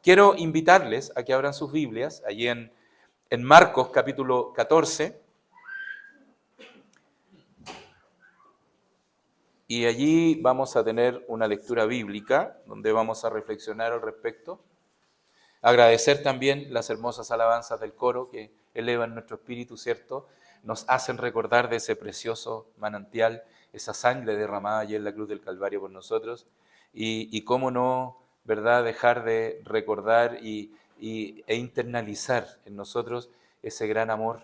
Quiero invitarles a que abran sus Biblias, allí en Marcos capítulo 14, y allí vamos a tener una lectura bíblica, donde vamos a reflexionar al respecto. Agradecer también las hermosas alabanzas del coro que elevan nuestro espíritu, ¿cierto? Nos hacen recordar de ese precioso manantial, esa sangre derramada allí en la cruz del Calvario por nosotros, y cómo no, ¿verdad?, dejar de recordar e internalizar en nosotros ese gran amor,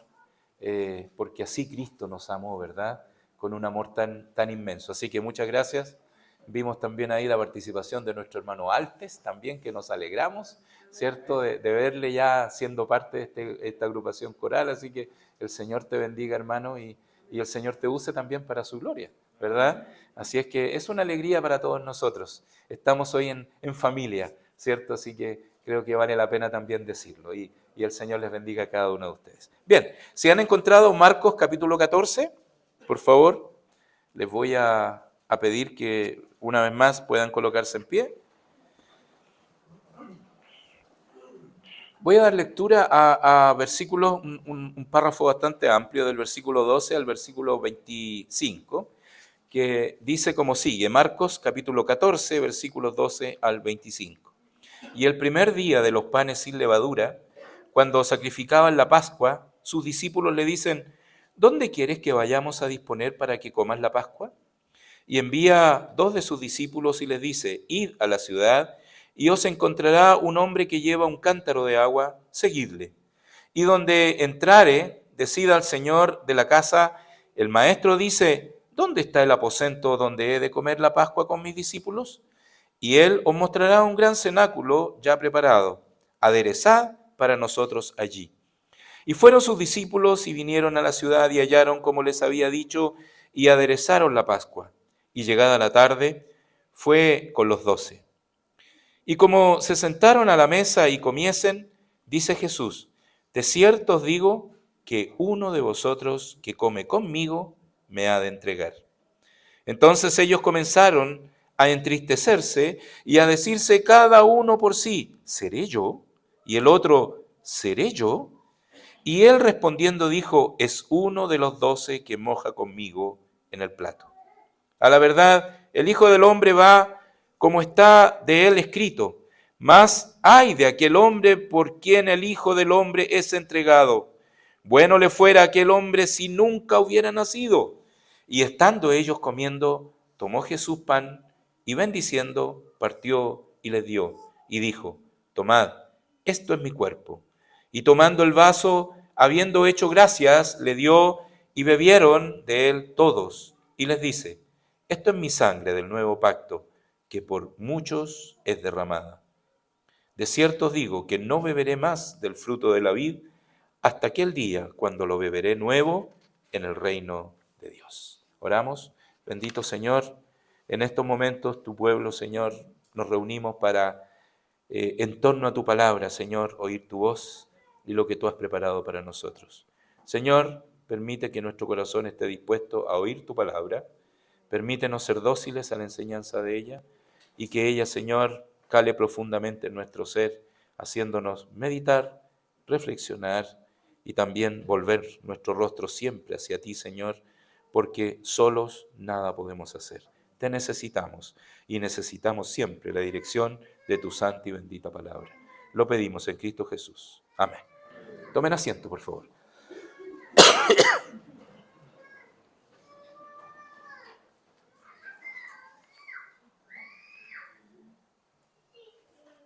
porque así Cristo nos amó, ¿verdad?, con un amor tan inmenso. Así que muchas gracias. Vimos también ahí la participación de nuestro hermano Altes, también que nos alegramos, ¿cierto?, de verle ya siendo parte de esta agrupación coral. Así que el Señor te bendiga, hermano, y el Señor te use también para su gloria, ¿verdad? Así es que es una alegría para todos nosotros. Estamos hoy en familia, ¿cierto? Así que creo que vale la pena también decirlo. Y el Señor les bendiga a cada uno de ustedes. Bien, si han encontrado Marcos capítulo 14, por favor, les voy a pedir que una vez más puedan colocarse en pie. Voy a dar lectura a versículos, un párrafo bastante amplio, del versículo 12 al versículo 25, que dice como sigue: Marcos capítulo 14, versículos 12 al 25. Y el primer día de los panes sin levadura, cuando sacrificaban la Pascua, sus discípulos le dicen: ¿dónde quieres que vayamos a disponer para que comas la Pascua? Y envía 2 de sus discípulos y les dice: id a la ciudad y os encontrará un hombre que lleva un cántaro de agua, seguidle. Y donde entrare, decida al señor de la casa: el maestro dice, ¿dónde está el aposento donde he de comer la Pascua con mis discípulos? Y él os mostrará un gran cenáculo ya preparado, aderezad para nosotros allí. Y fueron sus discípulos y vinieron a la ciudad y hallaron como les había dicho, y aderezaron la Pascua. Y llegada la tarde, fue con los 12. Y como se sentaron a la mesa y comiesen, dice Jesús: de cierto os digo que uno de vosotros que come conmigo me ha de entregar. Entonces ellos comenzaron a entristecerse y a decirse cada uno por sí: ¿seré yo? Y el otro: ¿seré yo? Y él respondiendo dijo: es uno de los 12 que moja conmigo en el plato. A la verdad, el Hijo del Hombre va como está de él escrito, mas ay de aquel hombre por quien el Hijo del Hombre es entregado. Bueno le fuera a aquel hombre si nunca hubiera nacido. Y estando ellos comiendo, tomó Jesús pan y bendiciendo, partió y les dio. Y dijo: tomad, esto es mi cuerpo. Y tomando el vaso, habiendo hecho gracias, le dio, y bebieron de él todos. Y les dice: esto es mi sangre del nuevo pacto, que por muchos es derramada. De cierto os digo que no beberé más del fruto de la vid hasta aquel día cuando lo beberé nuevo en el reino de Dios. Oramos. Bendito Señor, en estos momentos tu pueblo, Señor, nos reunimos para, en torno a tu palabra, Señor, oír tu voz y lo que tú has preparado para nosotros. Señor, permite que nuestro corazón esté dispuesto a oír tu palabra. Permítenos ser dóciles a la enseñanza de ella y que ella, Señor, cale profundamente en nuestro ser, haciéndonos meditar, reflexionar y también volver nuestro rostro siempre hacia ti, Señor, porque solos nada podemos hacer. Te necesitamos y necesitamos siempre la dirección de tu santa y bendita palabra. Lo pedimos en Cristo Jesús. Amén. Tomen asiento, por favor.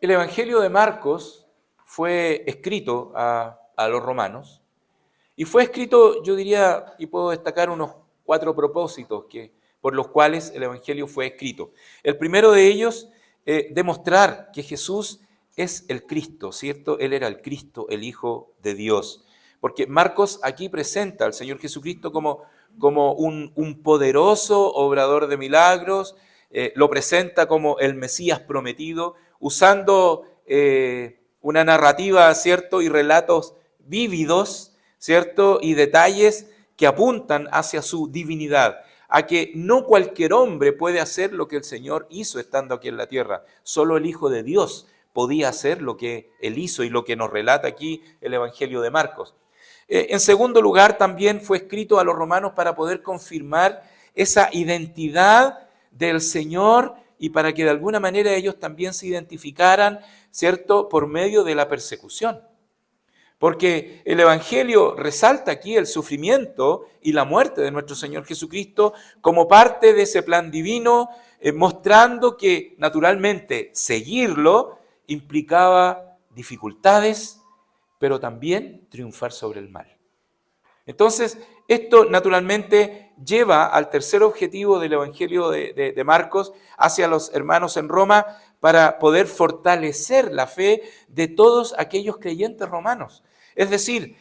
El Evangelio de Marcos fue escrito a los romanos y fue escrito, yo diría, y puedo destacar unos 4 propósitos por los cuales el Evangelio fue escrito. El primero de ellos, demostrar que Jesús es el Cristo, ¿cierto? Él era el Cristo, el Hijo de Dios. Porque Marcos aquí presenta al Señor Jesucristo como un poderoso obrador de milagros, lo presenta como el Mesías prometido, usando una narrativa, ¿cierto? Y relatos vívidos, ¿cierto? Y detalles que apuntan hacia su divinidad, a que no cualquier hombre puede hacer lo que el Señor hizo estando aquí en la tierra. Solo el Hijo de Dios podía hacer lo que Él hizo y lo que nos relata aquí el Evangelio de Marcos. En segundo lugar, también fue escrito a los romanos para poder confirmar esa identidad del Señor y para que de alguna manera ellos también se identificaran, ¿cierto?, por medio de la persecución. Porque el Evangelio resalta aquí el sufrimiento y la muerte de nuestro Señor Jesucristo como parte de ese plan divino, mostrando que naturalmente seguirlo implicaba dificultades, pero también triunfar sobre el mal. Entonces, esto naturalmente lleva al tercer objetivo del Evangelio de Marcos hacia los hermanos en Roma para poder fortalecer la fe de todos aquellos creyentes romanos. Es decir,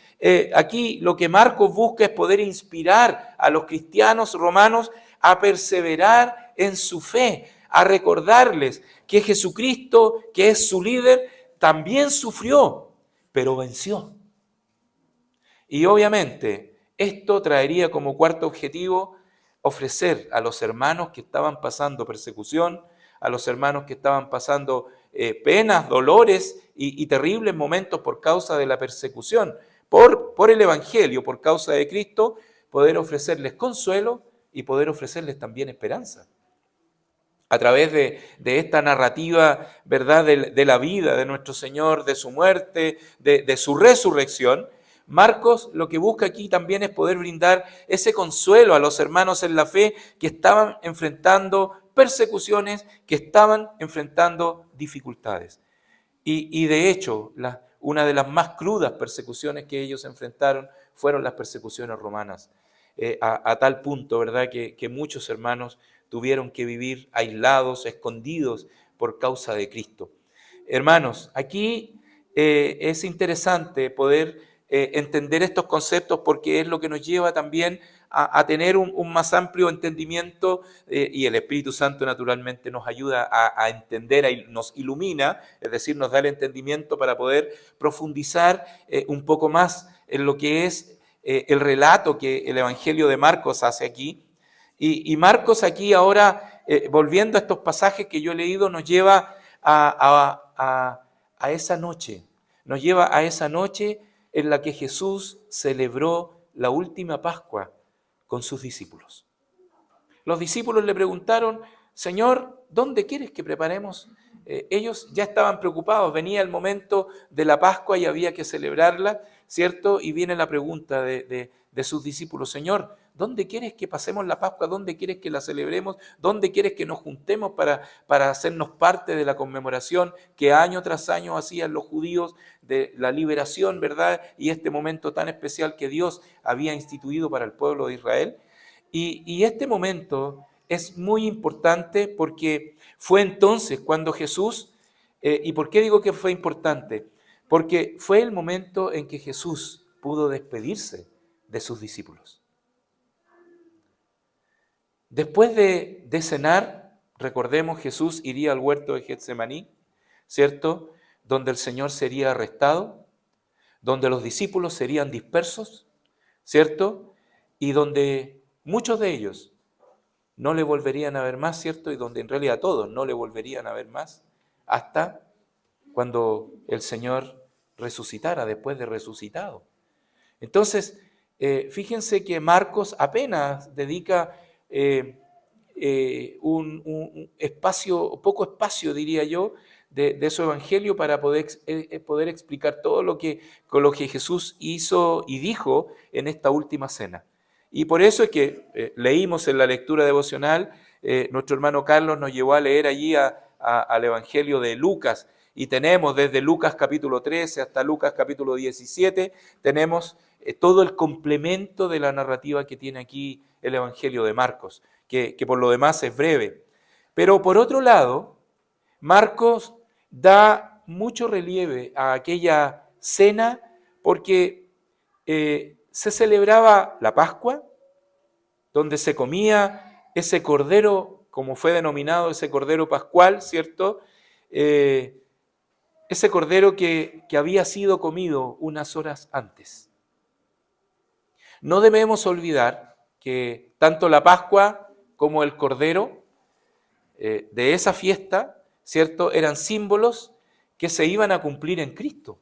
aquí lo que Marcos busca es poder inspirar a los cristianos romanos a perseverar en su fe, a recordarles que Jesucristo, que es su líder, también sufrió, pero venció. Y obviamente esto traería como cuarto objetivo ofrecer a los hermanos que estaban pasando persecución, a los hermanos que estaban pasando penas, dolores y terribles momentos por causa de la persecución, por el Evangelio, por causa de Cristo, poder ofrecerles consuelo y poder ofrecerles también esperanza. A través de esta narrativa, ¿verdad?, de la vida de nuestro Señor, de su muerte, de su resurrección, Marcos lo que busca aquí también es poder brindar ese consuelo a los hermanos en la fe que estaban enfrentando persecuciones, que estaban enfrentando dificultades. Y de hecho, una de las más crudas persecuciones que ellos enfrentaron fueron las persecuciones romanas, a tal punto, ¿verdad?, que muchos hermanos tuvieron que vivir aislados, escondidos por causa de Cristo. Hermanos, aquí es interesante poder entender estos conceptos porque es lo que nos lleva también a tener un más amplio entendimiento y el Espíritu Santo naturalmente nos ayuda a entender, nos ilumina, es decir, nos da el entendimiento para poder profundizar un poco más en lo que es el relato que el Evangelio de Marcos hace aquí. Y Marcos aquí ahora, volviendo a estos pasajes que yo he leído, nos lleva a esa noche, nos lleva a esa noche en la que Jesús celebró la última Pascua con sus discípulos. Los discípulos le preguntaron, Señor, ¿dónde quieres que preparemos? Ellos ya estaban preocupados, venía el momento de la Pascua y había que celebrarla, ¿cierto? Y viene la pregunta de sus discípulos, Señor, ¿dónde quieres que pasemos la Pascua? ¿Dónde quieres que la celebremos? ¿Dónde quieres que nos juntemos para hacernos parte de la conmemoración que año tras año hacían los judíos de la liberación, ¿verdad? Y este momento tan especial que Dios había instituido para el pueblo de Israel. Y este momento es muy importante porque fue entonces cuando Jesús, ¿y por qué digo que fue importante? Porque fue el momento en que Jesús pudo despedirse de sus discípulos. Después de cenar, recordemos, Jesús iría al huerto de Getsemaní, ¿cierto?, donde el Señor sería arrestado, donde los discípulos serían dispersos, ¿cierto?, y donde muchos de ellos no le volverían a ver más, ¿cierto?, y donde en realidad todos no le volverían a ver más, hasta cuando el Señor resucitara, después de resucitado. Entonces, fíjense que Marcos apenas dedica un espacio, poco espacio diría yo, de su evangelio para poder explicar todo con lo que Jesús hizo y dijo en esta última cena. Y por eso es que leímos en la lectura devocional, nuestro hermano Carlos nos llevó a leer allí al evangelio de Lucas, y tenemos desde Lucas capítulo 13 hasta Lucas capítulo 17, tenemos todo el complemento de la narrativa que tiene aquí el Evangelio de Marcos, que por lo demás es breve. Pero por otro lado, Marcos da mucho relieve a aquella cena porque se celebraba la Pascua, donde se comía ese cordero, como fue denominado ese cordero pascual, ¿cierto? Ese cordero que había sido comido unas horas antes. No debemos olvidar que tanto la Pascua como el cordero de esa fiesta, ¿cierto?, eran símbolos que se iban a cumplir en Cristo.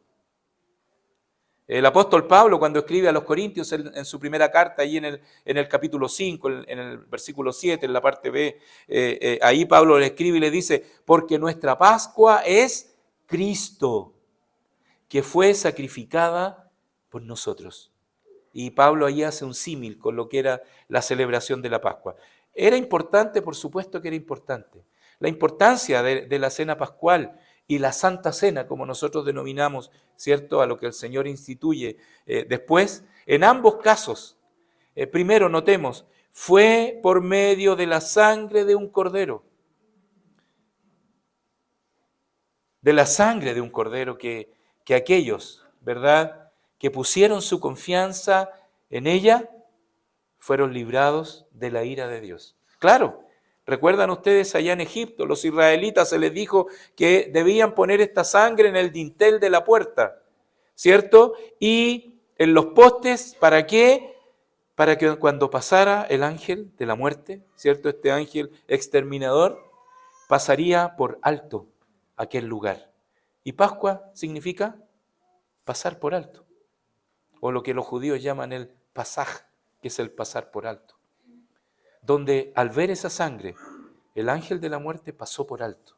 El apóstol Pablo, cuando escribe a los Corintios en su primera carta, ahí en el capítulo 5, en el versículo 7, en la parte B, ahí Pablo le escribe y le dice, porque nuestra Pascua es Cristo, que fue sacrificada por nosotros. Y Pablo ahí hace un símil con lo que era la celebración de la Pascua. ¿Era importante? Por supuesto que era importante. La importancia de la cena pascual y la Santa Cena, como nosotros denominamos, ¿cierto?, a lo que el Señor instituye después, en ambos casos, primero notemos, fue por medio de la sangre de un cordero. De la sangre de un cordero que aquellos, ¿verdad?, que pusieron su confianza en ella, fueron librados de la ira de Dios. Claro, recuerdan ustedes allá en Egipto, los israelitas se les dijo que debían poner esta sangre en el dintel de la puerta, ¿cierto? Y en los postes, ¿para qué? Para que cuando pasara el ángel de la muerte, ¿cierto? Este ángel exterminador, pasaría por alto aquel lugar. Y Pascua significa pasar por alto, o lo que los judíos llaman el pasaj, que es el pasar por alto, donde al ver esa sangre, el ángel de la muerte pasó por alto.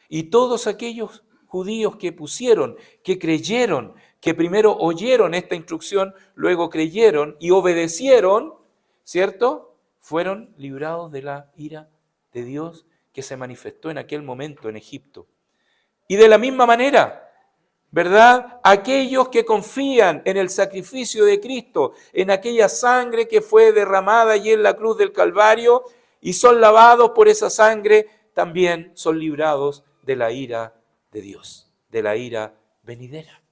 Y todos aquellos judíos que pusieron, que creyeron, que primero oyeron esta instrucción, luego creyeron y obedecieron, ¿cierto?, fueron librados de la ira de Dios que se manifestó en aquel momento en Egipto. Y de la misma manera, ¿verdad?, aquellos que confían en el sacrificio de Cristo, en aquella sangre que fue derramada allí en la cruz del Calvario y son lavados por esa sangre, también son librados de la ira de Dios, de la ira venidera.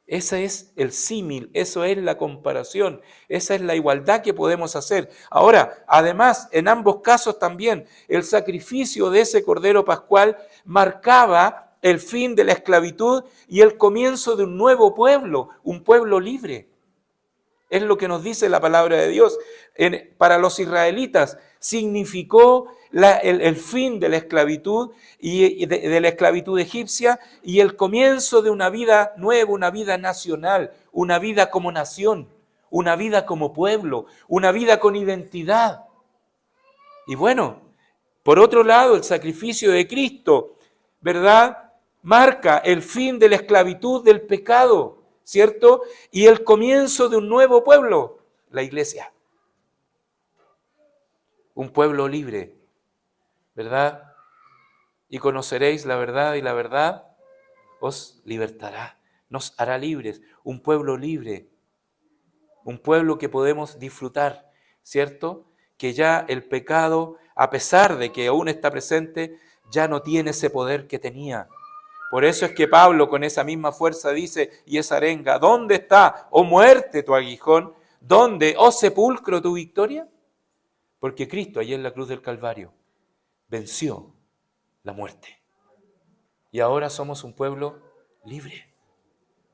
Ese es el símil, eso es la comparación, esa es la igualdad que podemos hacer. Ahora, además, en ambos casos también, el sacrificio de ese Cordero Pascual marcaba el fin de la esclavitud y el comienzo de un nuevo pueblo, un pueblo libre. Es lo que nos dice la palabra de Dios. Para los israelitas significó el fin de la esclavitud y de la esclavitud egipcia y el comienzo de una vida nueva, una vida nacional, una vida como nación, una vida como pueblo, una vida con identidad. Y bueno, por otro lado, el sacrificio de Cristo, ¿verdad?, marca el fin de la esclavitud del pecado, ¿cierto? Y el comienzo de un nuevo pueblo, la iglesia. Un pueblo libre, ¿verdad? Y conoceréis la verdad y la verdad os libertará, nos hará libres. Un pueblo libre, un pueblo que podemos disfrutar, ¿cierto? Que ya el pecado, a pesar de que aún está presente, ya no tiene ese poder que tenía. Por eso es que Pablo con esa misma fuerza dice, y esa arenga, ¿dónde está, oh muerte, tu aguijón? ¿Dónde, oh sepulcro, tu victoria? Porque Cristo, allí en la cruz del Calvario, venció la muerte. Y ahora somos un pueblo libre.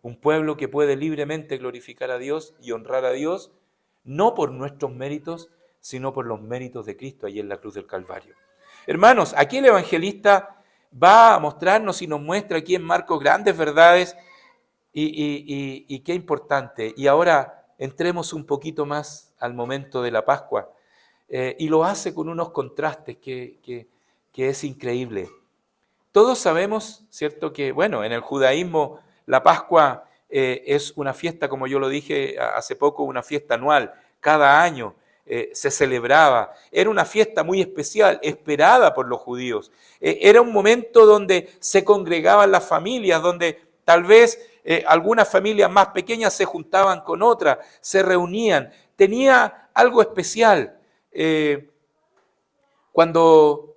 Un pueblo que puede libremente glorificar a Dios y honrar a Dios, no por nuestros méritos, sino por los méritos de Cristo allí en la cruz del Calvario. Hermanos, aquí el evangelista va a mostrarnos y nos muestra aquí en Marcos grandes verdades y qué importante. Y ahora entremos un poquito más al momento de la Pascua y lo hace con unos contrastes que es increíble. Todos sabemos, ¿cierto?, que bueno, en el judaísmo la Pascua es una fiesta, como yo lo dije hace poco, una fiesta anual, cada año. se celebraba. Era una fiesta muy especial, esperada por los judíos. Era un momento donde se congregaban las familias, donde tal vez algunas familias más pequeñas se juntaban con otras, se reunían. Tenía algo especial. Cuando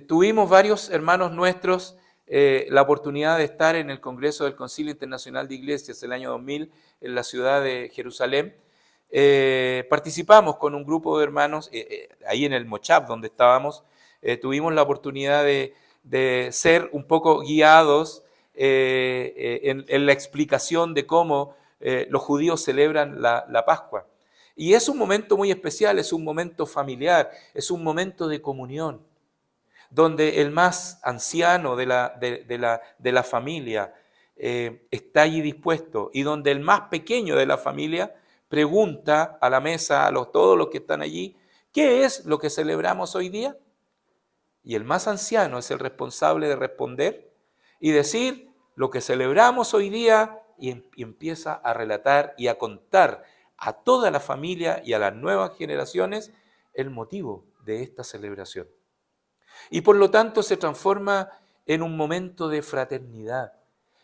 tuvimos varios hermanos nuestros la oportunidad de estar en el Congreso del Concilio Internacional de Iglesias el año 2000 en la ciudad de Jerusalén. Participamos con un grupo de hermanos, ahí en el Mochab donde estábamos, tuvimos la oportunidad de ser un poco guiados en la explicación de cómo los judíos celebran la Pascua. Y es un momento muy especial, es un momento familiar, es un momento de comunión, donde el más anciano de la familia está allí dispuesto y donde el más pequeño de la familia pregunta a la mesa, todos los que están allí, ¿qué es lo que celebramos hoy día? Y el más anciano es el responsable de responder y decir lo que celebramos hoy día y empieza a relatar y a contar a toda la familia y a las nuevas generaciones el motivo de esta celebración. Y por lo tanto se transforma en un momento de fraternidad.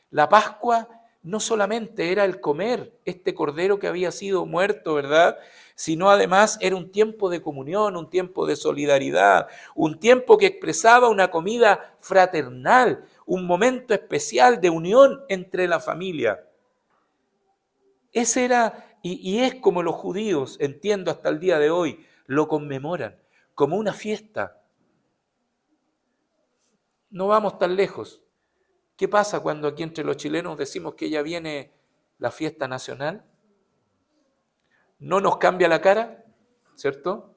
La Pascua no solamente era el comer este cordero que había sido muerto, ¿verdad? Sino además era un tiempo de comunión, un tiempo de solidaridad, un tiempo que expresaba una comida fraternal, un momento especial de unión entre la familia. Ese era, y es como los judíos, entiendo hasta el día de hoy, lo conmemoran como una fiesta. No vamos tan lejos. ¿Qué pasa cuando aquí entre los chilenos decimos que ya viene la fiesta nacional? No nos cambia la cara, ¿cierto?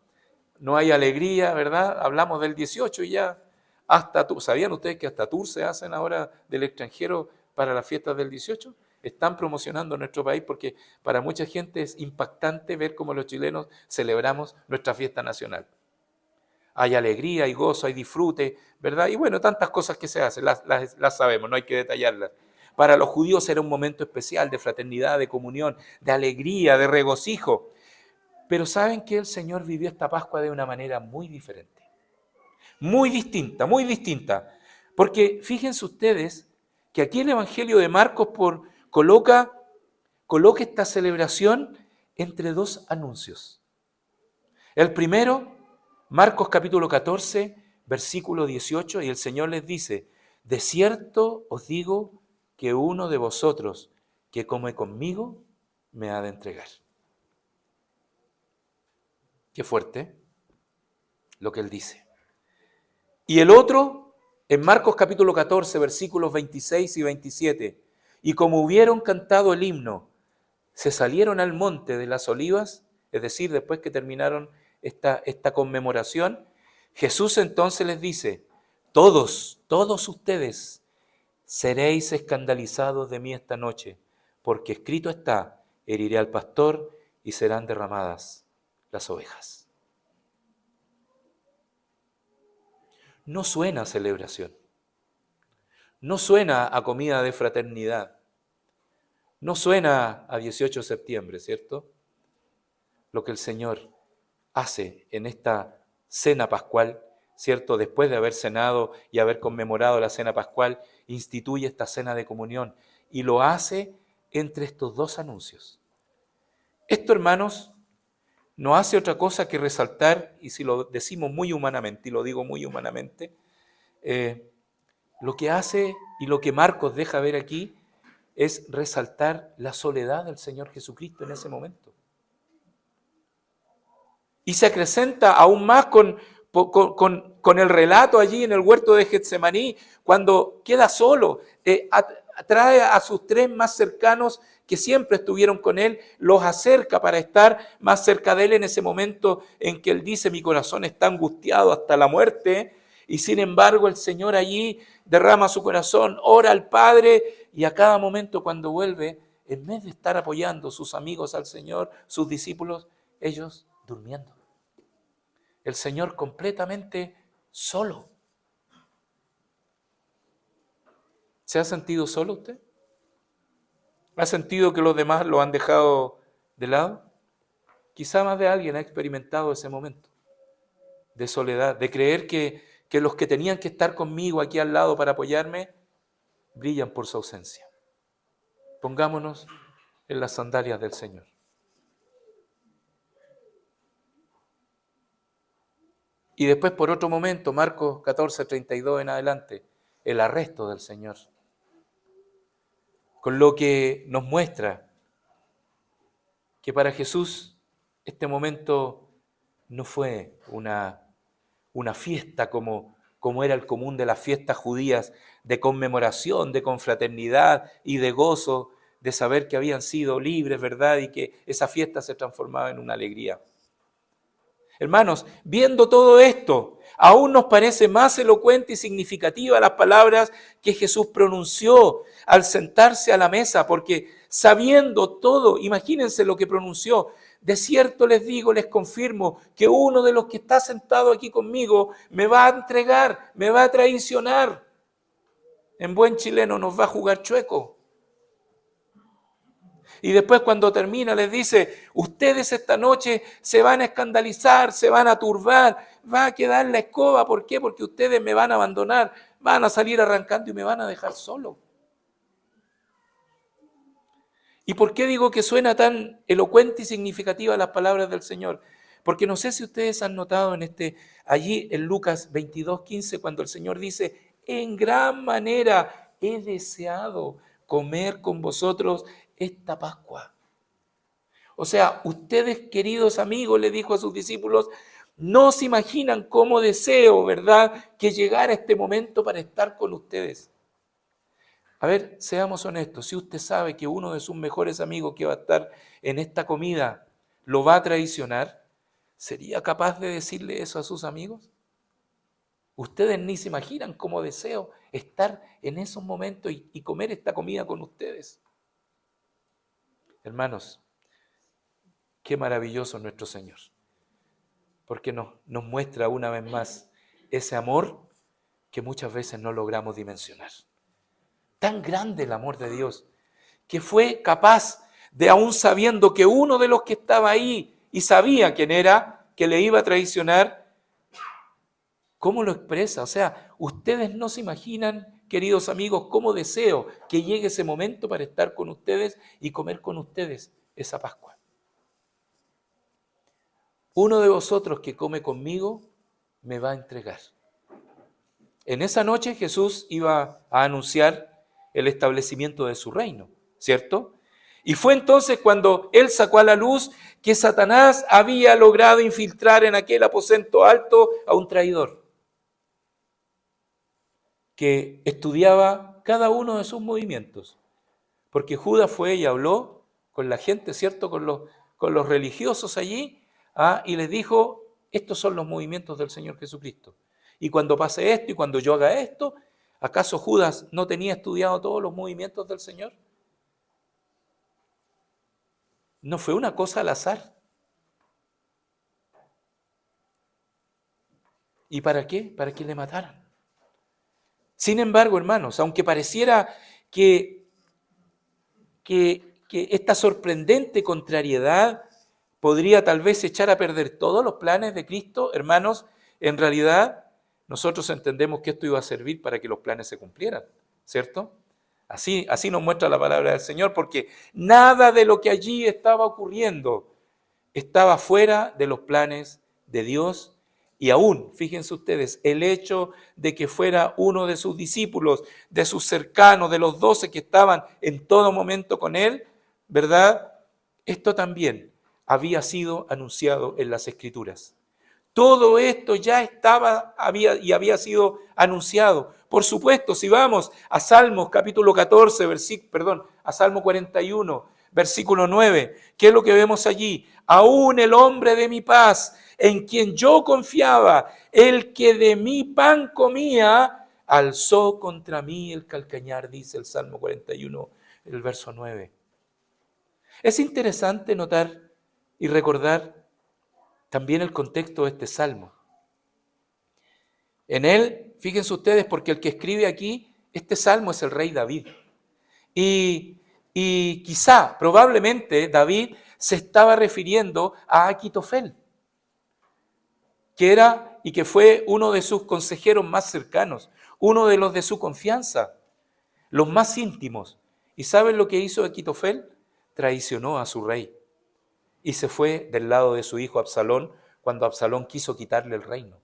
No hay alegría, ¿verdad? Hablamos del 18 y ya hasta ¿sabían ustedes que hasta tours se hacen ahora del extranjero para las fiestas del 18? Están promocionando nuestro país porque para mucha gente es impactante ver cómo los chilenos celebramos nuestra fiesta nacional. Hay alegría, hay gozo, hay disfrute, ¿verdad? Y bueno, tantas cosas que se hacen, las sabemos, no hay que detallarlas. Para los judíos era un momento especial de fraternidad, de comunión, de alegría, de regocijo. Pero ¿saben que el Señor vivió esta Pascua de una manera muy diferente? Muy distinta, muy distinta. Porque fíjense ustedes que aquí el Evangelio de Marcos coloca esta celebración entre dos anuncios. El primero, Marcos capítulo 14, versículo 18, y el Señor les dice, de cierto os digo que uno de vosotros que come conmigo me ha de entregar. Qué fuerte lo que él dice. Y el otro, en Marcos capítulo 14, versículos 26 y 27, y como hubieron cantado el himno, se salieron al monte de las olivas, es decir, después que terminaron esta conmemoración, Jesús entonces les dice, todos ustedes seréis escandalizados de mí esta noche, porque escrito está, heriré al pastor y serán derramadas las ovejas. No suena a celebración, no suena a comida de fraternidad, no suena a 18 de septiembre, ¿cierto? Lo que el Señor hace en esta cena pascual, ¿cierto? Después de haber cenado y haber conmemorado la cena pascual, instituye esta cena de comunión y lo hace entre estos dos anuncios. Esto, hermanos, no hace otra cosa que resaltar, y si lo decimos muy humanamente, y lo digo muy humanamente, lo que hace y lo que Marcos deja ver aquí es resaltar la soledad del Señor Jesucristo en ese momento. Y se acrecenta aún más con el relato allí en el huerto de Getsemaní, cuando queda solo, trae a sus tres más cercanos que siempre estuvieron con él, los acerca para estar más cerca de él en ese momento en que él dice, mi corazón está angustiado hasta la muerte, y sin embargo el Señor allí derrama su corazón, ora al Padre, y a cada momento cuando vuelve, en vez de estar apoyando sus amigos al Señor, sus discípulos, ellos durmiendo. El Señor completamente solo. ¿Se ha sentido solo usted? ¿Ha sentido que los demás lo han dejado de lado? Quizá más de alguien ha experimentado ese momento de soledad, de creer que los que tenían que estar conmigo aquí al lado para apoyarme, brillan por su ausencia. Pongámonos en las sandalias del Señor. Y después, por otro momento, Marcos 14:32 en adelante, el arresto del Señor. Con lo que nos muestra que para Jesús este momento no fue una fiesta como era el común de las fiestas judías, de conmemoración, de confraternidad y de gozo, de saber que habían sido libres, ¿verdad? Y que esa fiesta se transformaba en una alegría. Hermanos, viendo todo esto, aún nos parece más elocuente y significativa las palabras que Jesús pronunció al sentarse a la mesa, porque sabiendo todo, imagínense lo que pronunció: de cierto les digo, les confirmo, que uno de los que está sentado aquí conmigo me va a entregar, me va a traicionar. En buen chileno, nos va a jugar chueco. Y después, cuando termina, les dice: ustedes esta noche se van a escandalizar, se van a turbar, va a quedar la escoba. ¿Por qué? Porque ustedes me van a abandonar, van a salir arrancando y me van a dejar solo. ¿Y por qué digo que suena tan elocuente y significativa las palabras del Señor? Porque no sé si ustedes han notado allí en Lucas 22:15, cuando el Señor dice: en gran manera he deseado comer con vosotros esta Pascua. O sea, ustedes, queridos amigos, le dijo a sus discípulos, no se imaginan cómo deseo, ¿verdad?, que llegara este momento para estar con ustedes. A ver, seamos honestos, si usted sabe que uno de sus mejores amigos que va a estar en esta comida lo va a traicionar, ¿sería capaz de decirle eso a sus amigos? Ustedes ni se imaginan cómo deseo estar en esos momentos y comer esta comida con ustedes. Hermanos, qué maravilloso es nuestro Señor, porque nos muestra una vez más ese amor que muchas veces no logramos dimensionar. Tan grande el amor de Dios, que fue capaz de, aún sabiendo que uno de los que estaba ahí y sabía quién era, que le iba a traicionar, ¿cómo lo expresa? O sea, ustedes no se imaginan, queridos amigos, cómo deseo que llegue ese momento para estar con ustedes y comer con ustedes esa Pascua. Uno de vosotros que come conmigo me va a entregar. En esa noche Jesús iba a anunciar el establecimiento de su reino, ¿cierto? Y fue entonces cuando él sacó a la luz que Satanás había logrado infiltrar en aquel aposento alto a un traidor que estudiaba cada uno de sus movimientos, porque Judas fue y habló con la gente, ¿cierto?, con los religiosos allí, y les dijo: estos son los movimientos del Señor Jesucristo. Y cuando pase esto y cuando yo haga esto, ¿acaso Judas no tenía estudiado todos los movimientos del Señor? No fue una cosa al azar. ¿Y para qué? Para que le mataran. Sin embargo, hermanos, aunque pareciera que esta sorprendente contrariedad podría tal vez echar a perder todos los planes de Cristo, hermanos, en realidad nosotros entendemos que esto iba a servir para que los planes se cumplieran, ¿cierto? Así nos muestra la palabra del Señor, porque nada de lo que allí estaba ocurriendo estaba fuera de los planes de Dios. Y aún, fíjense ustedes, el hecho de que fuera uno de sus discípulos, de sus cercanos, de los 12 que estaban en todo momento con él, ¿verdad? Esto también había sido anunciado en las Escrituras. Todo esto ya había sido anunciado. Por supuesto, si vamos a Salmos capítulo 14, a Salmo 41, versículo 9, ¿qué es lo que vemos allí? Aún el hombre de mi paz, en quien yo confiaba, el que de mi pan comía, alzó contra mí el calcañar, dice el Salmo 41, el verso 9. Es interesante notar y recordar también el contexto de este salmo. En él, fíjense ustedes, porque el que escribe aquí este salmo es el rey David. Y Y quizá, probablemente, David se estaba refiriendo a Aquitofel, que era y que fue uno de sus consejeros más cercanos, uno de los de su confianza, los más íntimos. ¿Y saben lo que hizo Aquitofel? Traicionó a su rey y se fue del lado de su hijo Absalón cuando Absalón quiso quitarle el reino.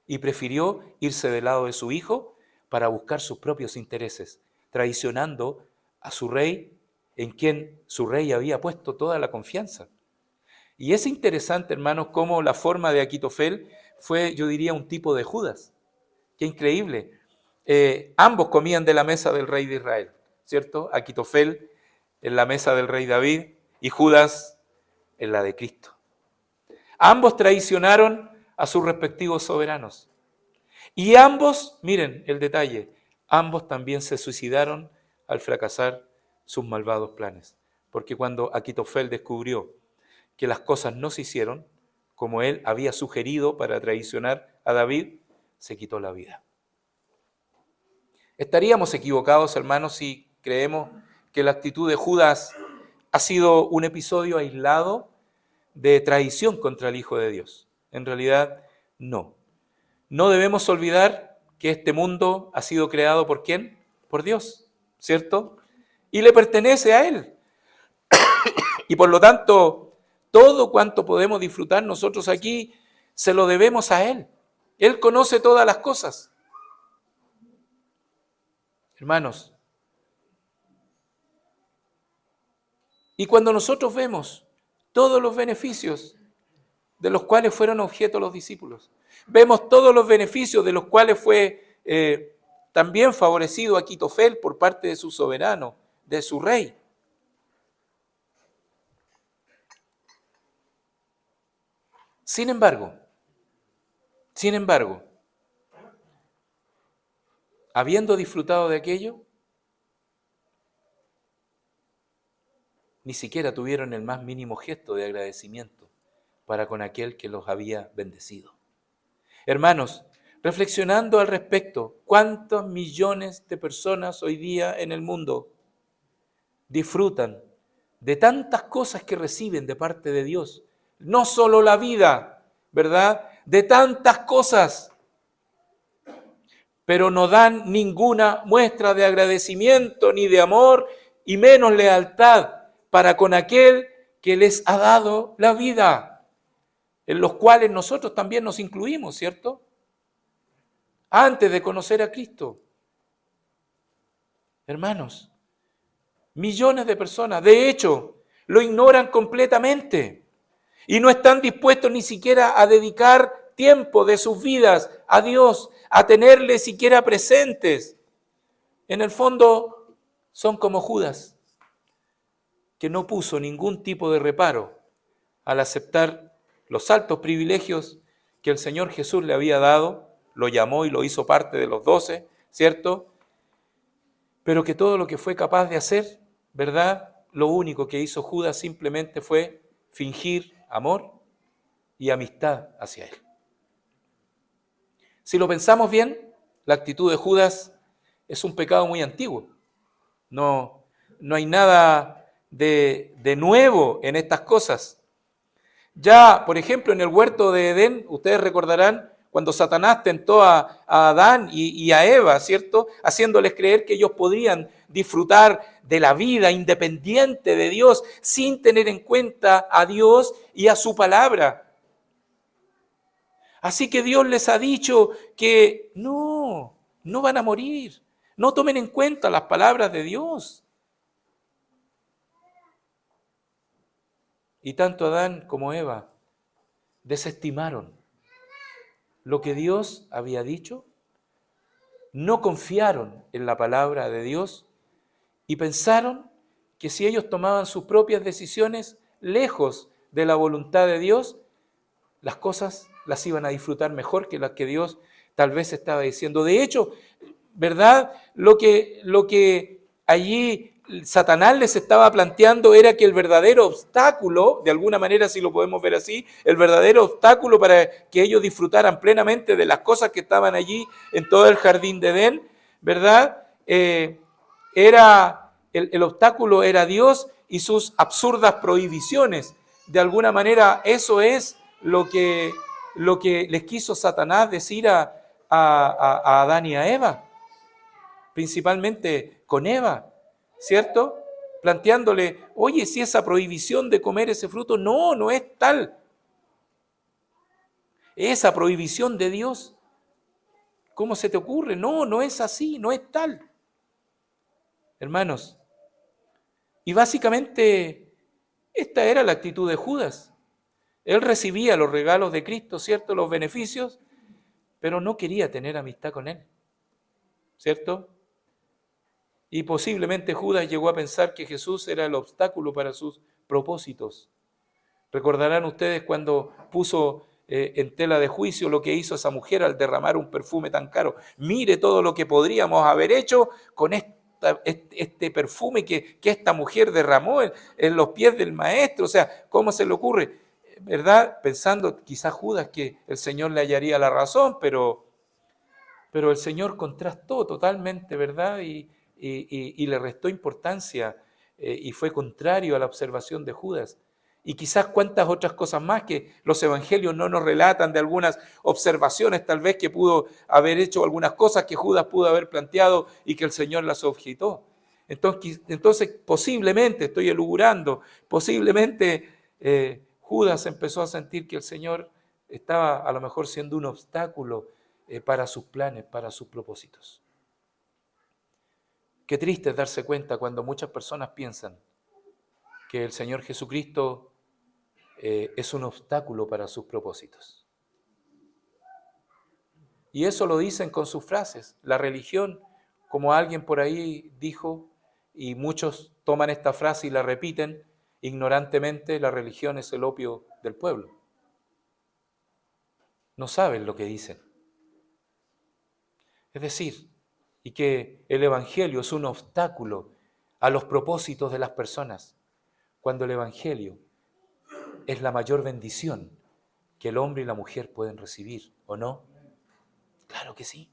Y prefirió irse del lado de su hijo para buscar sus propios intereses, traicionando a su rey, en quien su rey había puesto toda la confianza. Y es interesante, hermanos, cómo la forma de Aquitofel fue, yo diría, un tipo de Judas. Qué increíble. Ambos comían de la mesa del rey de Israel, ¿cierto? Aquitofel en la mesa del rey David y Judas en la de Cristo. Ambos traicionaron a sus respectivos soberanos. Y ambos, miren el detalle, ambos también se suicidaron al fracasar sus malvados planes. Porque cuando Aquitofel descubrió que las cosas no se hicieron como él había sugerido para traicionar a David, se quitó la vida. ¿Estaríamos equivocados, hermanos, si creemos que la actitud de Judas ha sido un episodio aislado de traición contra el Hijo de Dios? En realidad, no. No debemos olvidar que este mundo ha sido creado ¿por quién? Por Dios, ¿cierto? Y le pertenece a Él. Y por lo tanto, todo cuanto podemos disfrutar nosotros aquí, se lo debemos a Él. Él conoce todas las cosas. Hermanos, y cuando nosotros vemos todos los beneficios de los cuales fueron objeto los discípulos, vemos todos los beneficios de los cuales fue también favorecido Aquitofel por parte de su soberano, de su rey. Sin embargo, habiendo disfrutado de aquello, ni siquiera tuvieron el más mínimo gesto de agradecimiento para con aquel que los había bendecido. Hermanos, reflexionando al respecto, ¿cuántos millones de personas hoy día en el mundo disfrutan de tantas cosas que reciben de parte de Dios? No solo la vida, ¿verdad? De tantas cosas, pero no dan ninguna muestra de agradecimiento ni de amor y menos lealtad para con aquel que les ha dado la vida, en los cuales nosotros también nos incluimos, ¿cierto? Antes de conocer a Cristo. Hermanos, millones de personas, de hecho, lo ignoran completamente y no están dispuestos ni siquiera a dedicar tiempo de sus vidas a Dios, a tenerle siquiera presentes. En el fondo, son como Judas, que no puso ningún tipo de reparo al aceptar los altos privilegios que el Señor Jesús le había dado, lo llamó y lo hizo parte de los 12, ¿cierto? Pero que todo lo que fue capaz de hacer, ¿verdad? Lo único que hizo Judas simplemente fue fingir amor y amistad hacia él. Si lo pensamos bien, la actitud de Judas es un pecado muy antiguo. No hay nada de nuevo en estas cosas. Ya, por ejemplo, en el huerto de Edén, ustedes recordarán cuando Satanás tentó a Adán y a Eva, ¿cierto? Haciéndoles creer que ellos podían disfrutar de la vida independiente de Dios sin tener en cuenta a Dios y a su palabra. Así que Dios les ha dicho que no van a morir. No tomen en cuenta las palabras de Dios. Y tanto Adán como Eva desestimaron lo que Dios había dicho, no confiaron en la palabra de Dios y pensaron que si ellos tomaban sus propias decisiones lejos de la voluntad de Dios, las cosas las iban a disfrutar mejor que las que Dios tal vez estaba diciendo. De hecho, ¿verdad? Lo que allí Satanás les estaba planteando era que el verdadero obstáculo, de alguna manera si lo podemos ver así, el verdadero obstáculo para que ellos disfrutaran plenamente de las cosas que estaban allí en todo el jardín de Edén, ¿verdad? Era el obstáculo era Dios y sus absurdas prohibiciones. De alguna manera eso es lo que les quiso Satanás decir a Adán y a Eva, principalmente con Eva, ¿cierto? Planteándole, oye, si esa prohibición de comer ese fruto, no es tal. Esa prohibición de Dios, ¿cómo se te ocurre? No es así, no es tal. Hermanos, y básicamente esta era la actitud de Judas. Él recibía los regalos de Cristo, ¿cierto? Los beneficios, pero no quería tener amistad con Él, ¿cierto? Y posiblemente Judas llegó a pensar que Jesús era el obstáculo para sus propósitos. Recordarán ustedes cuando puso en tela de juicio lo que hizo esa mujer al derramar un perfume tan caro. Mire todo lo que podríamos haber hecho con este perfume que esta mujer derramó en los pies del maestro. O sea, ¿cómo se le ocurre? ¿Verdad? Pensando quizás Judas que el Señor le hallaría la razón, pero el Señor contrastó totalmente, ¿verdad? Y le restó importancia y fue contrario a la observación de Judas. Y quizás cuantas otras cosas más que los evangelios no nos relatan de algunas observaciones tal vez que pudo haber hecho, algunas cosas que Judas pudo haber planteado y que el Señor las objetó. Entonces posiblemente, estoy elugurando, posiblemente Judas empezó a sentir que el Señor estaba a lo mejor siendo un obstáculo para sus planes, para sus propósitos. Qué triste es darse cuenta cuando muchas personas piensan que el Señor Jesucristo es un obstáculo para sus propósitos. Y eso lo dicen con sus frases. La religión, como alguien por ahí dijo, y muchos toman esta frase y la repiten ignorantemente, la religión es el opio del pueblo. No saben lo que dicen. Es decir, y que el Evangelio es un obstáculo a los propósitos de las personas, cuando el Evangelio es la mayor bendición que el hombre y la mujer pueden recibir, ¿o no? Claro que sí.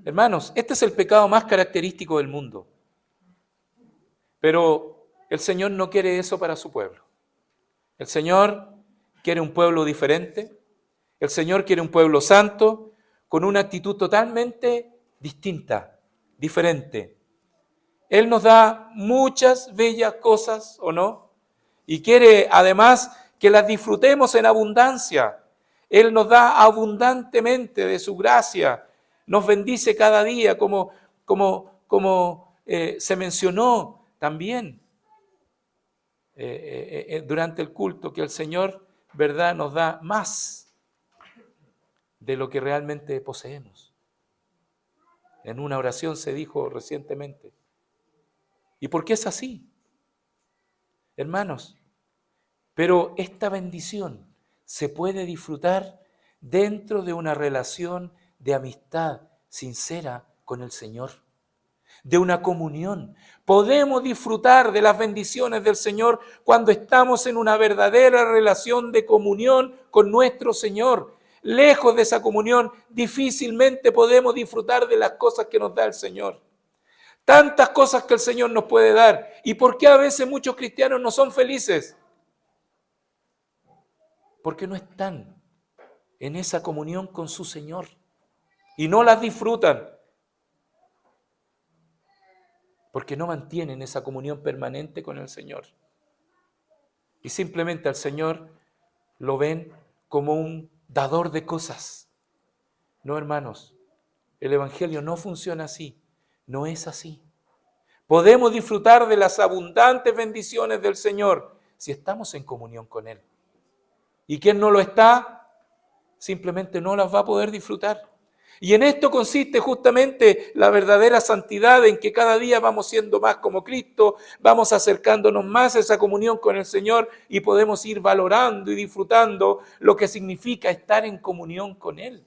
Hermanos, este es el pecado más característico del mundo, pero el Señor no quiere eso para su pueblo. El Señor quiere un pueblo diferente, el Señor quiere un pueblo santo, con una actitud totalmente distinta, diferente. Él nos da muchas bellas cosas, ¿o no? Y quiere además que las disfrutemos en abundancia. Él nos da abundantemente de su gracia, nos bendice cada día, como se mencionó también durante el culto, que el Señor, ¿verdad?, nos da más de lo que realmente poseemos. En una oración se dijo recientemente. ¿Y por qué es así? Hermanos, pero esta bendición se puede disfrutar dentro de una relación de amistad sincera con el Señor, de una comunión. Podemos disfrutar de las bendiciones del Señor cuando estamos en una verdadera relación de comunión con nuestro Señor. Lejos de esa comunión, difícilmente podemos disfrutar de las cosas que nos da el Señor. Tantas cosas que el Señor nos puede dar. ¿Y por qué a veces muchos cristianos no son felices? Porque no están en esa comunión con su Señor y no las disfrutan. Porque no mantienen esa comunión permanente con el Señor. Y simplemente al Señor lo ven como un dador de cosas. No, hermanos, el Evangelio no funciona así, no es así. Podemos disfrutar de las abundantes bendiciones del Señor si estamos en comunión con Él. Y quien no lo está, simplemente no las va a poder disfrutar. Y en esto consiste justamente la verdadera santidad, en que cada día vamos siendo más como Cristo, vamos acercándonos más a esa comunión con el Señor y podemos ir valorando y disfrutando lo que significa estar en comunión con Él.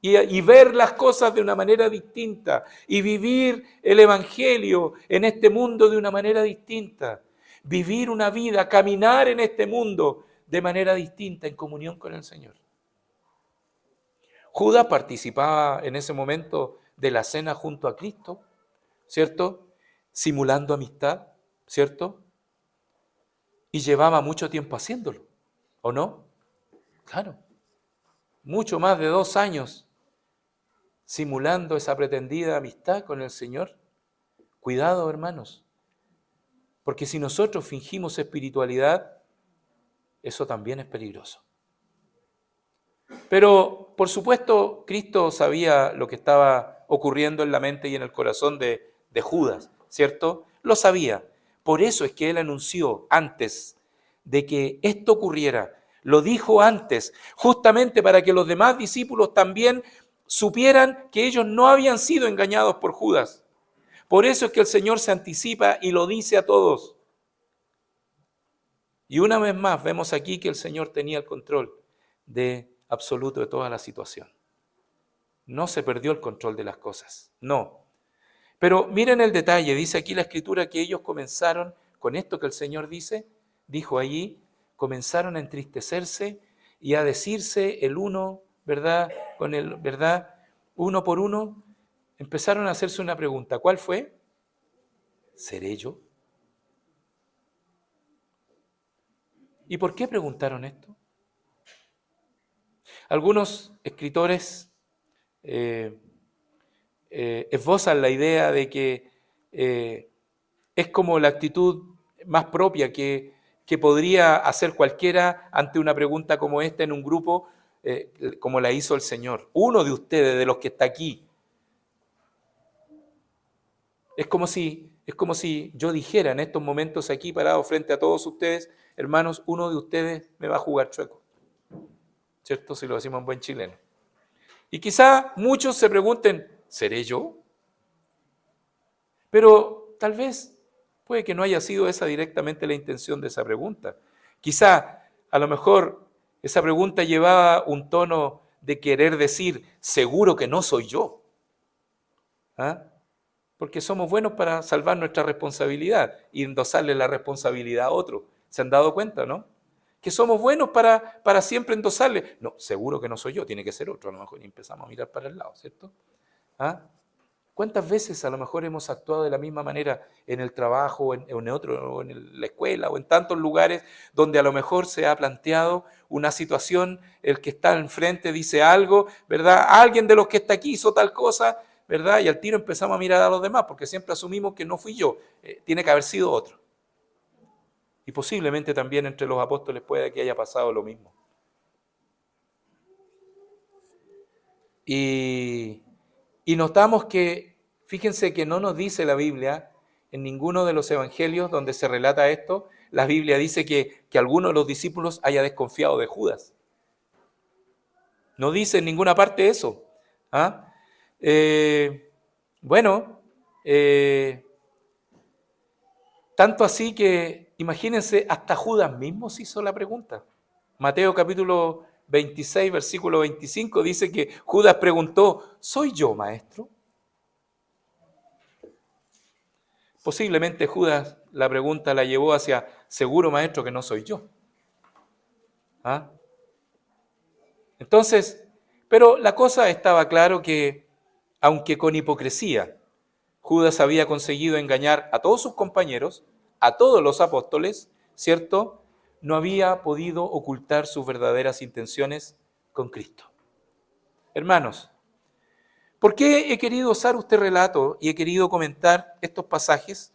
Y ver las cosas de una manera distinta y vivir el Evangelio en este mundo de una manera distinta. Vivir una vida, caminar en este mundo de manera distinta en comunión con el Señor. Judas participaba en ese momento de la cena junto a Cristo, ¿cierto? Simulando amistad, ¿cierto? Y llevaba mucho tiempo haciéndolo, ¿o no? Claro, mucho más de 2 años simulando esa pretendida amistad con el Señor. Cuidado, hermanos, porque si nosotros fingimos espiritualidad, eso también es peligroso. Pero, por supuesto, Cristo sabía lo que estaba ocurriendo en la mente y en el corazón de Judas, ¿cierto? Lo sabía. Por eso es que Él anunció antes de que esto ocurriera. Lo dijo antes, justamente para que los demás discípulos también supieran que ellos no habían sido engañados por Judas. Por eso es que el Señor se anticipa y lo dice a todos. Y una vez más vemos aquí que el Señor tenía el control absoluto de toda la situación. No se perdió el control de las cosas, no. Pero miren el detalle, dice aquí la Escritura que ellos comenzaron, con esto que el Señor dijo allí, comenzaron a entristecerse y a decirse el uno, ¿verdad? Con el, ¿verdad? Uno por uno, empezaron a hacerse una pregunta. ¿Cuál fue? ¿Seré yo? ¿Y por qué preguntaron esto? Algunos escritores esbozan la idea de que es como la actitud más propia que podría hacer cualquiera ante una pregunta como esta en un grupo, como la hizo el Señor. Uno de ustedes, de los que está aquí. Es como si yo dijera en estos momentos aquí parado frente a todos ustedes, hermanos, uno de ustedes me va a jugar chueco. ¿Cierto? Si lo decimos en buen chileno. Y quizá muchos se pregunten, ¿seré yo? Pero tal vez puede que no haya sido esa directamente la intención de esa pregunta. Quizá, a lo mejor, esa pregunta llevaba un tono de querer decir, seguro que no soy yo. ¿Ah? Porque somos buenos para salvar nuestra responsabilidad y endosarle la responsabilidad a otro. ¿Se han dado cuenta, no? Que somos buenos para siempre endosarle. No, seguro que no soy yo, tiene que ser otro. A lo mejor empezamos a mirar para el lado, ¿cierto? ¿Ah? ¿Cuántas veces a lo mejor hemos actuado de la misma manera en el trabajo, o en la escuela, o en tantos lugares donde a lo mejor se ha planteado una situación, el que está enfrente dice algo, ¿verdad? Alguien de los que está aquí hizo tal cosa, ¿verdad? Y al tiro empezamos a mirar a los demás, porque siempre asumimos que no fui yo, tiene que haber sido otro. Y posiblemente también entre los apóstoles puede que haya pasado lo mismo. Y notamos que, fíjense que no nos dice la Biblia, en ninguno de los evangelios donde se relata esto, la Biblia dice que alguno de los discípulos haya desconfiado de Judas. No dice en ninguna parte eso. ¿Ah? Tanto así que, imagínense, hasta Judas mismo se hizo la pregunta. Mateo capítulo 26, versículo 25, dice que Judas preguntó, ¿soy yo, maestro? Posiblemente Judas la pregunta la llevó hacia, seguro, maestro, que no soy yo. ¿Ah? Entonces, pero la cosa estaba claro que, aunque con hipocresía, Judas había conseguido engañar a todos sus compañeros, a todos los apóstoles, ¿cierto? No había podido ocultar sus verdaderas intenciones con Cristo. Hermanos, ¿por qué he querido usar este relato y he querido comentar estos pasajes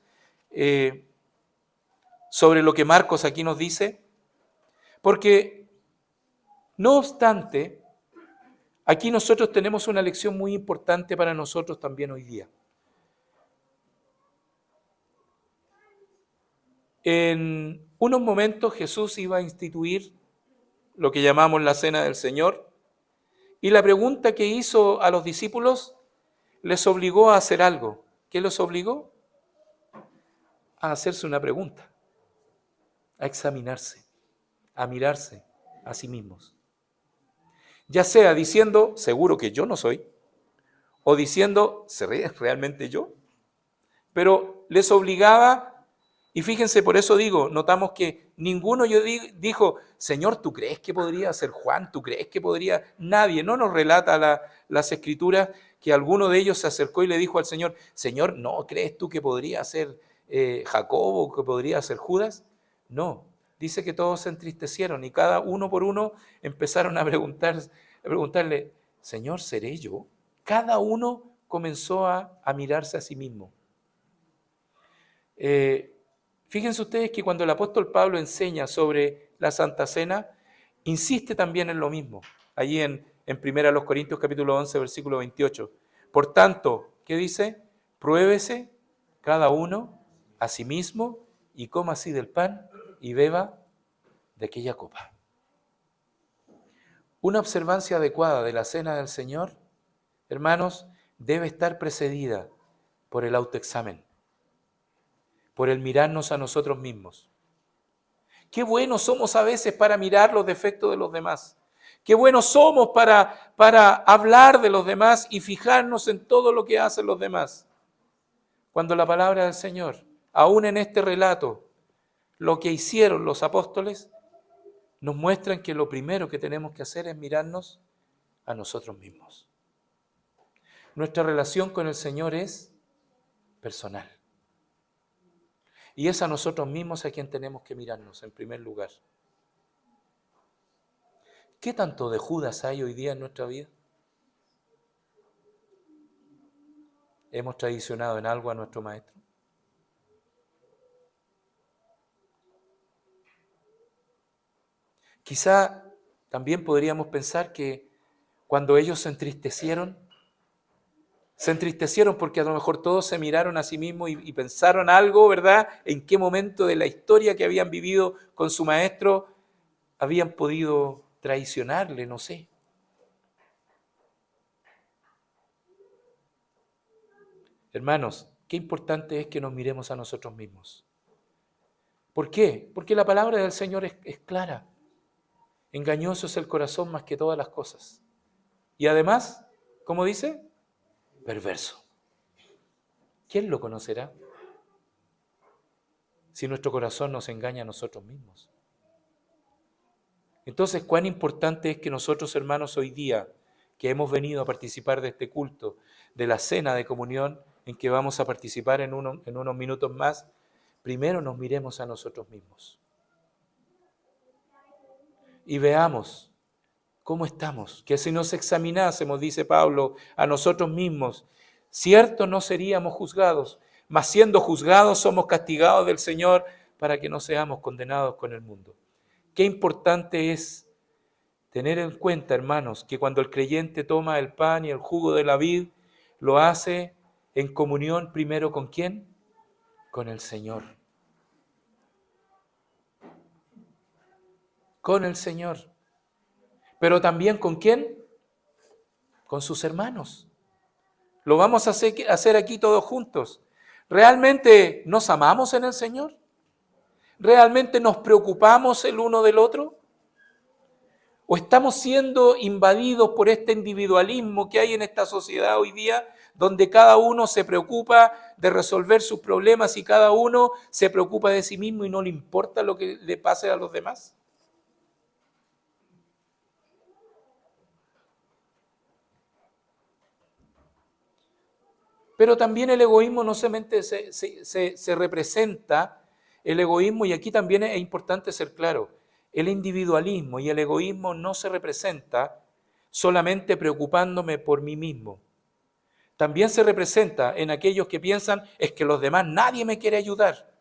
sobre lo que Marcos aquí nos dice? Porque, no obstante, aquí nosotros tenemos una lección muy importante para nosotros también hoy día. En unos momentos Jesús iba a instituir lo que llamamos la Cena del Señor, y la pregunta que hizo a los discípulos les obligó a hacer algo. ¿Qué los obligó? A hacerse una pregunta, a examinarse, a mirarse a sí mismos. Ya sea diciendo, seguro que yo no soy, o diciendo, ¿seré realmente yo? Pero les obligaba. Y fíjense, por eso digo, notamos que ninguno dijo, Señor, ¿tú crees que podría ser Juan? ¿Tú crees que podría? Nadie, no nos relata las Escrituras que alguno de ellos se acercó y le dijo al Señor, Señor, ¿no crees tú que podría ser Jacobo, que podría ser Judas? No, dice que todos se entristecieron y cada uno por uno empezaron a preguntarle, Señor, ¿seré yo? Cada uno comenzó a mirarse a sí mismo. Fíjense ustedes que cuando el apóstol Pablo enseña sobre la Santa Cena, insiste también en lo mismo, allí en 1 Corintios capítulo 11, versículo 28. Por tanto, ¿qué dice? Pruébese cada uno a sí mismo y coma así del pan y beba de aquella copa. Una observancia adecuada de la cena del Señor, hermanos, debe estar precedida por el autoexamen, por el mirarnos a nosotros mismos. Qué buenos somos a veces para mirar los defectos de los demás. Qué buenos somos para hablar de los demás y fijarnos en todo lo que hacen los demás. Cuando la palabra del Señor, aún en este relato, lo que hicieron los apóstoles, nos muestran que lo primero que tenemos que hacer es mirarnos a nosotros mismos. Nuestra relación con el Señor es personal. Y es a nosotros mismos a quien tenemos que mirarnos en primer lugar. ¿Qué tanto de Judas hay hoy día en nuestra vida? ¿Hemos traicionado en algo a nuestro Maestro? Quizá también podríamos pensar que cuando ellos se entristecieron porque a lo mejor todos se miraron a sí mismos y pensaron algo, ¿verdad? En qué momento de la historia que habían vivido con su Maestro habían podido traicionarle, no sé. Hermanos, qué importante es que nos miremos a nosotros mismos. ¿Por qué? Porque la palabra del Señor es clara. Engañoso es el corazón más que todas las cosas. Y además, ¿cómo dice? Perverso. ¿Quién lo conocerá? Si nuestro corazón nos engaña a nosotros mismos. Entonces, cuán importante es que nosotros, hermanos, hoy día, que hemos venido a participar de este culto, de la cena de comunión, en que vamos a participar en unos minutos más, primero nos miremos a nosotros mismos. Y veamos cómo estamos, que si nos examinásemos, dice Pablo, a nosotros mismos, cierto no seríamos juzgados, mas siendo juzgados somos castigados del Señor para que no seamos condenados con el mundo. Qué importante es tener en cuenta, hermanos, que cuando el creyente toma el pan y el jugo de la vid, lo hace en comunión primero ¿con quién? Con el Señor. Con el Señor. Pero también ¿con quién? Con sus hermanos. Lo vamos a hacer aquí todos juntos. ¿Realmente nos amamos en el Señor? ¿Realmente nos preocupamos el uno del otro? ¿O estamos siendo invadidos por este individualismo que hay en esta sociedad hoy día, donde cada uno se preocupa de resolver sus problemas y cada uno se preocupa de sí mismo y no le importa lo que le pase a los demás? Pero también el egoísmo no solamente se representa, el egoísmo, y aquí también es importante ser claro, el individualismo y el egoísmo no se representa solamente preocupándome por mí mismo. También se representa en aquellos que piensan, es que los demás, nadie me quiere ayudar.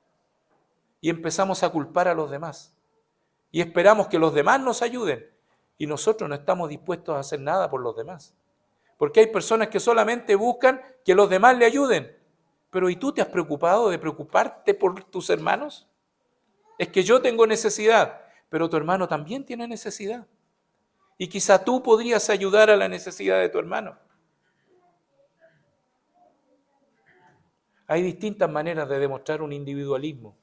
Y empezamos a culpar a los demás. Y esperamos que los demás nos ayuden. Y nosotros no estamos dispuestos a hacer nada por los demás. Porque hay personas que solamente buscan que los demás le ayuden. Pero ¿y tú te has preocupado de preocuparte por tus hermanos? Es que yo tengo necesidad, pero tu hermano también tiene necesidad. Y quizá tú podrías ayudar a la necesidad de tu hermano. Hay distintas maneras de demostrar un individualismo.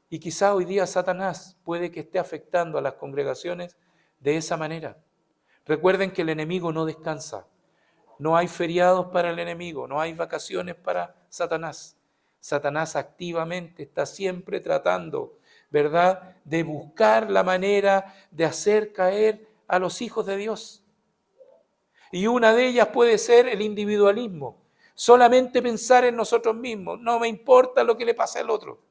Y quizá hoy día Satanás puede que esté afectando a las congregaciones de esa manera. Recuerden que el enemigo no descansa. No hay feriados para el enemigo, no hay vacaciones para Satanás. Satanás activamente está siempre tratando, ¿verdad?, de buscar la manera de hacer caer a los hijos de Dios. Y una de ellas puede ser el individualismo. Solamente pensar en nosotros mismos. No me importa lo que le pase al otro.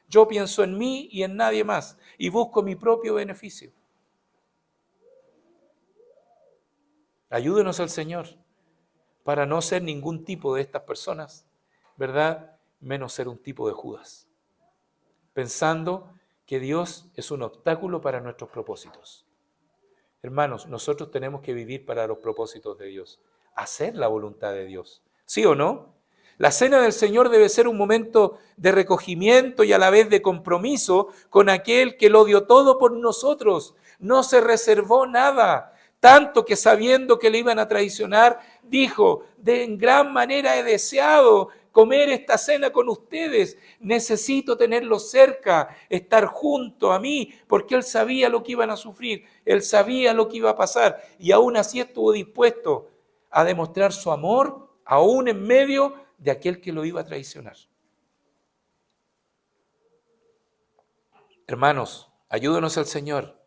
Yo pienso en mí y en nadie más. Y busco mi propio beneficio. Ayúdenos al Señor para no ser ningún tipo de estas personas, ¿verdad? Menos ser un tipo de Judas. Pensando que Dios es un obstáculo para nuestros propósitos. Hermanos, nosotros tenemos que vivir para los propósitos de Dios, hacer la voluntad de Dios. ¿Sí o no? La cena del Señor debe ser un momento de recogimiento y a la vez de compromiso con aquel que lo dio todo por nosotros. No se reservó nada, tanto que sabiendo que le iban a traicionar, dijo: de en gran manera he deseado comer esta cena con ustedes, necesito tenerlos cerca, estar junto a mí, porque Él sabía lo que iban a sufrir, Él sabía lo que iba a pasar, y aún así estuvo dispuesto a demostrar su amor, aún en medio de aquel que lo iba a traicionar. Hermanos, ayúdenos al Señor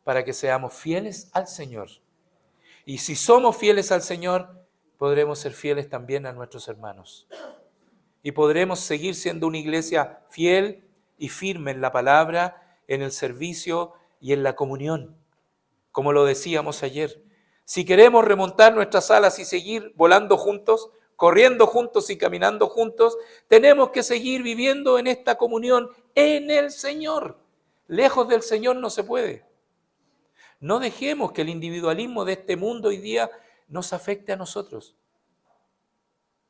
para que seamos fieles al Señor. Y si somos fieles al Señor, podremos ser fieles también a nuestros hermanos. Y podremos seguir siendo una iglesia fiel y firme en la palabra, en el servicio y en la comunión, como lo decíamos ayer. Si queremos remontar nuestras alas y seguir volando juntos, corriendo juntos y caminando juntos, tenemos que seguir viviendo en esta comunión en el Señor. Lejos del Señor no se puede. No dejemos que el individualismo de este mundo hoy día nos afecte a nosotros.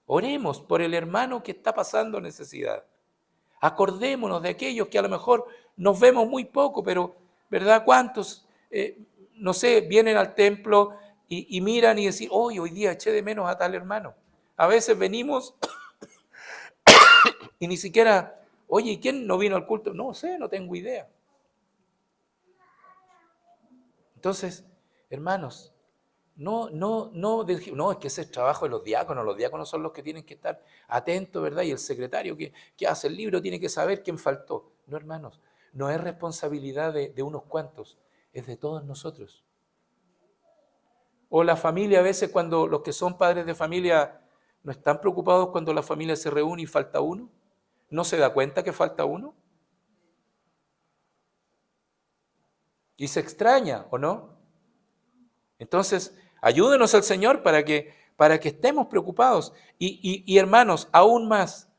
Oremos por el hermano que está pasando necesidad. Acordémonos de aquellos que a lo mejor nos vemos muy poco, pero ¿verdad? ¿Cuántos, no sé, vienen al templo y miran y decir: hoy día eché de menos a tal hermano? A veces venimos y ni siquiera, oye, ¿y quién no vino al culto? No sé, no tengo idea. Entonces, hermanos, no, es que ese es trabajo de los diáconos son los que tienen que estar atentos, ¿verdad? Y el secretario que hace el libro tiene que saber quién faltó. No, hermanos, no es responsabilidad de unos cuantos, es de todos nosotros. O la familia, a veces cuando los que son padres de familia no están preocupados cuando la familia se reúne y falta uno, ¿no se da cuenta que falta uno? Y se extraña, ¿o no? Entonces, ayúdenos al Señor para que estemos preocupados. Y hermanos, aún más,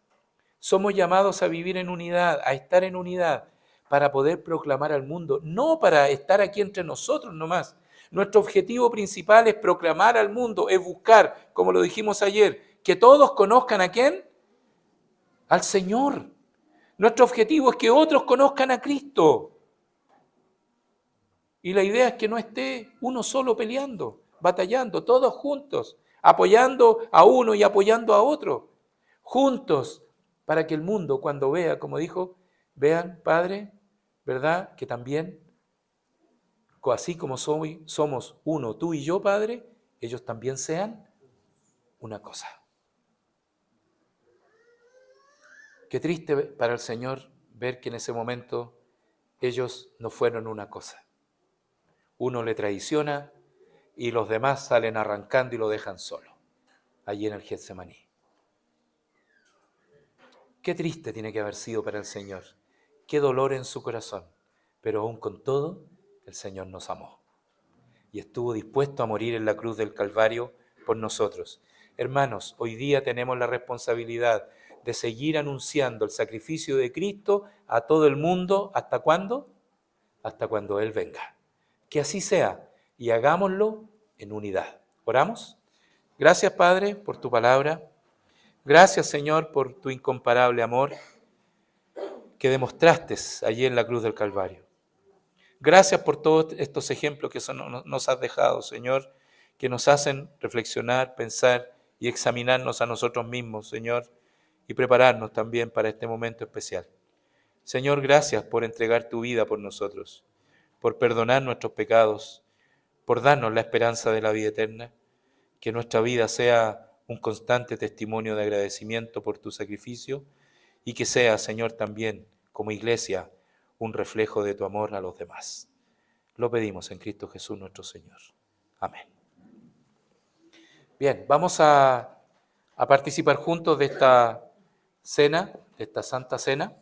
somos llamados a vivir en unidad, a estar en unidad, para poder proclamar al mundo, no para estar aquí entre nosotros nomás. Nuestro objetivo principal es proclamar al mundo, es buscar, como lo dijimos ayer, que todos conozcan ¿a quién? Al Señor. Nuestro objetivo es que otros conozcan a Cristo. Y la idea es que no esté uno solo peleando, batallando, todos juntos, apoyando a uno y apoyando a otro, juntos, para que el mundo cuando vea, como dijo, vean, Padre, ¿verdad? Que también, así como somos uno, tú y yo, Padre, ellos también sean una cosa. Qué triste para el Señor ver que en ese momento ellos no fueron una cosa. Uno le traiciona y los demás salen arrancando y lo dejan solo, allí en el Getsemaní. Qué triste tiene que haber sido para el Señor, qué dolor en su corazón, pero aún con todo, el Señor nos amó y estuvo dispuesto a morir en la cruz del Calvario por nosotros. Hermanos, hoy día tenemos la responsabilidad de seguir anunciando el sacrificio de Cristo a todo el mundo. ¿Hasta cuándo? Hasta cuando Él venga. Que así sea y hagámoslo en unidad. ¿Oramos? Gracias, Padre, por tu palabra. Gracias, Señor, por tu incomparable amor que demostraste allí en la cruz del Calvario. Gracias por todos estos ejemplos que nos has dejado, Señor, que nos hacen reflexionar, pensar y examinarnos a nosotros mismos, Señor, y prepararnos también para este momento especial. Señor, gracias por entregar tu vida por nosotros, por perdonar nuestros pecados, por darnos la esperanza de la vida eterna, que nuestra vida sea un constante testimonio de agradecimiento por tu sacrificio y que sea, Señor, también como iglesia un reflejo de tu amor a los demás. Lo pedimos en Cristo Jesús nuestro Señor. Amén. Bien, vamos a participar juntos de esta cena, de esta Santa Cena.